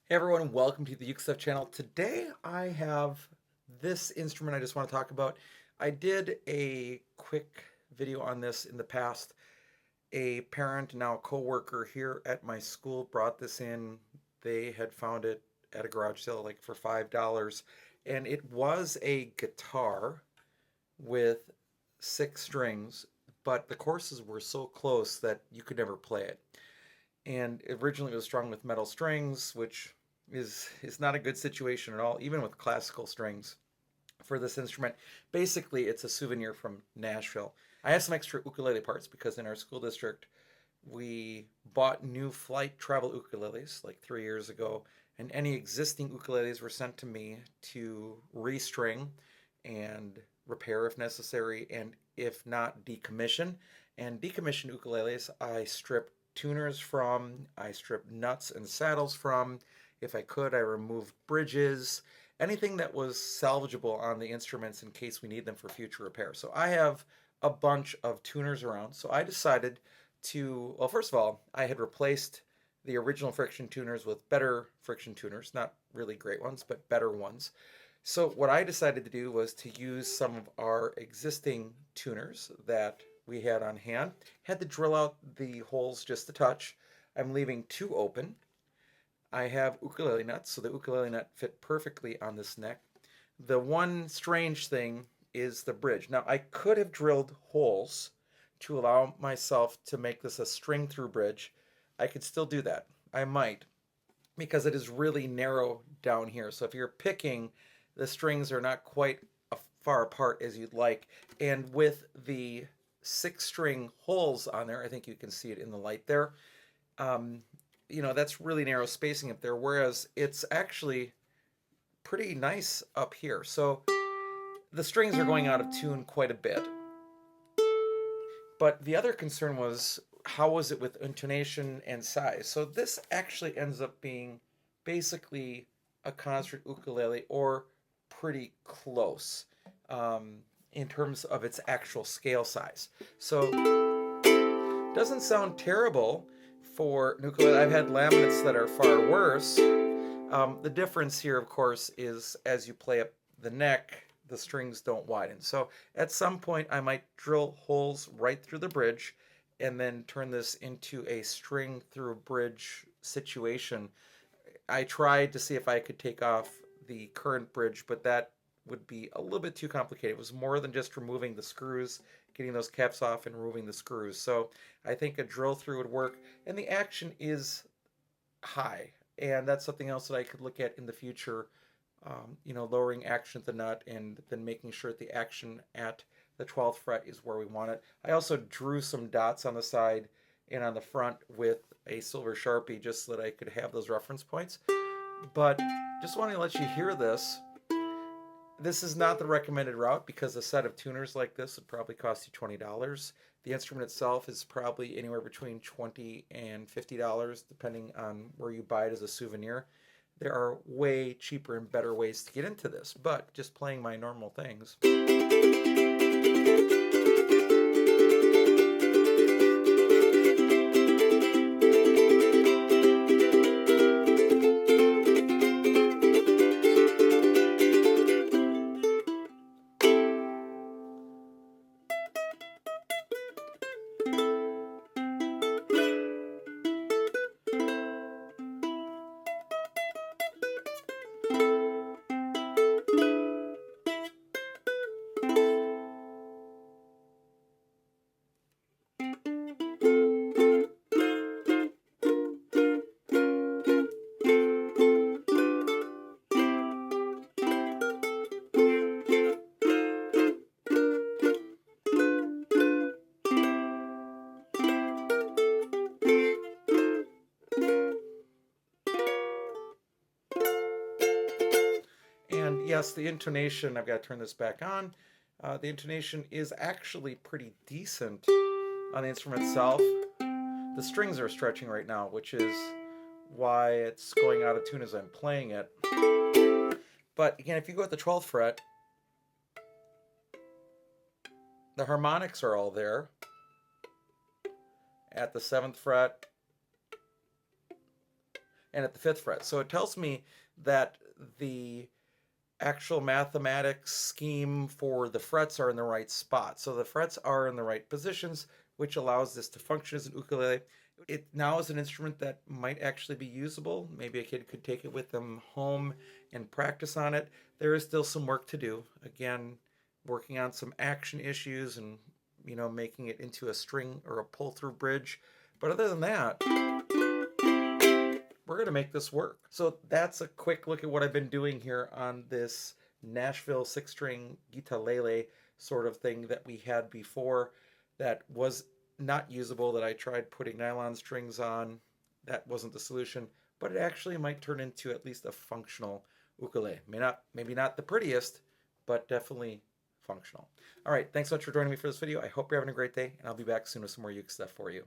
Hey everyone, welcome to the Ukulele channel. Today I have this instrument I just want to talk about. I did a quick video on this in the past. A parent, now a co-worker here at my school, brought this in. They had found it at a garage sale like for $5, and it was a guitar with 6 strings, but the courses were so close that you could never play it. And originally it was strung with metal strings, which is not a good situation at all, even with classical strings for this instrument. Basically, it's a souvenir from Nashville. I have some extra ukulele parts because in our school district we bought new flight travel ukuleles like 3 years ago, and any existing ukuleles were sent to me to restring and repair if necessary, and if not, decommission. And decommissioned ukuleles, I stripped tuners from, I stripped nuts and saddles from. If I could, I removed bridges, anything that was salvageable on the instruments in case we need them for future repair. So I have a bunch of tuners around. So I decided to, well, first of all, I had replaced the original friction tuners with better friction tuners, not really great ones, but better ones. So what I decided to do was to use some of our existing tuners that we had on hand. Had to drill out the holes just a touch. I'm leaving 2 open. I have ukulele nuts, so the ukulele nut fit perfectly on this neck. The one strange thing is the bridge. Now I could have drilled holes to allow myself to make this a string through bridge. I could still do that. I might, because it is really narrow down here. So if you're picking, the strings are not quite far apart as you'd like. And with the 6 string holes on there, I think you can see it in the light there. Um, that's really narrow spacing up there, whereas it's actually pretty nice up here. So the strings are going out of tune quite a bit. But the other concern was, how was it with intonation and size? So this actually ends up being basically a concert ukulele, or pretty close in terms of its actual scale size. So doesn't sound terrible for an ukulele. I've had laminates that are far worse. The difference here, of course, is as you play up the neck, the strings don't widen. So at some point, I might drill holes right through the bridge and then turn this into a string through bridge situation. I tried to see if I could take off the current bridge, but that would be a little bit too complicated. It was more than just removing the screws, getting those caps off and removing the screws. So I think a drill through would work, and the action is high, and that's something else that I could look at in the future. Lowering action at the nut and then making sure that the action at the 12th fret is where we want it. I also drew some dots on the side and on the front with a silver Sharpie just so that I could have those reference points. But just wanting to let you hear this. This is not the recommended route because a set of tuners like this would probably cost you $20. The instrument itself is probably anywhere between $20 and $50, depending on where you buy it as a souvenir. There are way cheaper and better ways to get into this, but just playing my normal things. And yes, the intonation, I've got to turn this back on. The intonation is actually pretty decent on the instrument itself. The strings are stretching right now, which is why it's going out of tune as I'm playing it. But again, if you go at the 12th fret, the harmonics are all there. At the 7th fret, and at the 5th fret. So it tells me that the actual mathematics scheme for the frets are in the right spot. So the frets are in the right positions, which allows this to function as an ukulele. It now is an instrument that might actually be usable. Maybe a kid could take it with them home and practice on it. There is still some work to do. Again, working on some action issues and making it into a string or a pull-through bridge. But other than that, we're going to make this work. So that's a quick look at what I've been doing here on this Nashville 6-string Guitalele sort of thing that we had before that was not usable, that I tried putting nylon strings on. That wasn't the solution, but it actually might turn into at least a functional ukulele. Maybe not the prettiest, but definitely functional. All right, thanks so much for joining me for this video. I hope you're having a great day, and I'll be back soon with some more uke stuff for you.